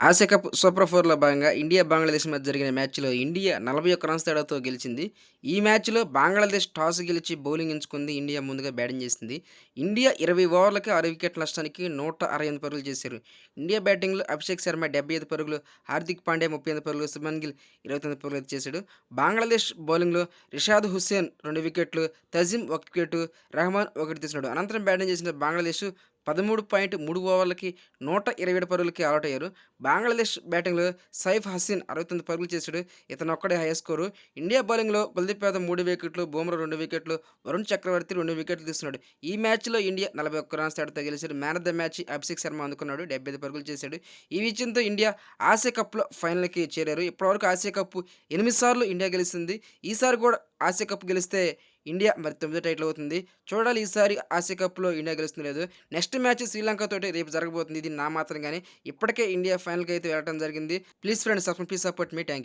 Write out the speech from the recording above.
Asia cup super ఫోర్‌లో భాగంగా India, Bangladesh మధ్య జరిగిన మ్యాచ్‌లో ఇండియా 41 రన్స్ తేడాతో గెలిచింది. ఈ మ్యాచ్‌లో బంగ్లాదేశ్ టాస్ గెలిచి బౌలింగ్ ఎంచుకుంది. ఇండియా ముందుగా బ్యాటింగ్ చేసింది. ఇండియా 20 ఓవర్లకి 6 వికెట్ల నష్టానికి 168 పరుగులు చేశారు. ఇండియా బ్యాటింగ్‌లో అభిషేక్ శర్మ 75 పరుగులు, హార్దిక్ పాండ్యా 38 పరుగులు, శుభ్మన్ గిల్ 29 పరుగులు అయితే చేశాడు. బంగ్లాదేశ్ బౌలింగ్‌లో రిషాద్ హుస్సేన్ 2 వికెట్లు, తజీమ్ 1 వికెట్, రెహమాన్ 1 తీసినాడు. అనంతరం బ్యాటింగ్ చేసిన బంగ్లాదేశ్ 13.3 ఓవర్లకి 127 పరుగులకి ఆలౌట్ అయ్యారు. బంగ్లాదేశ్ బ్యాటింగ్‌లో సైఫ్ హసీన్ 69 పరుగులు చేశాడు. ఇతనొక్కడే హైయెస్ట్ స్కోరు. ఇండియా బౌలింగ్‌లో కుల్దీప్ యాదవ్ 3 వికెట్లు, బుమ్రా 2 వికెట్లు, వరుణ్ చక్రవర్తి 2 వికెట్లు తీస్తున్నాడు. ఈ మ్యాచ్‌లో ఇండియా 41 రన్స్ తేడాతో గెలిచారు. Man of the match Abhishek Sharma అందుకున్నాడు. 75 పరుగులు చేశాడు. ఈ విజయంతో ఇండియా ఆసియా కప్‌లో ఫైనల్‌కి చేరారు. ఇప్పటివరకు ఆసియా కప్ 8 సార్లు ఇండియా గెలిసింది. ఈసారి కూడా ఆసియా కప్ గెలిస్తే ఇండియా మరి 9దో టైటిల్ అవుతుంది. చూడాలి ఈసారి ఆసియా కప్‌లో ఇండియా గెలుస్తుందో లేదో. నెక్స్ట్ మ్యాచ్ శ్రీలంక తోటి రేపు జరగబోతుంది. ఇది నా మాత్రం గాని. ఇప్పటికే ఇండియా ఫైనల్‌కి అయితే వెళ్ళటం జరిగింది. Please friends please support me. Thank you.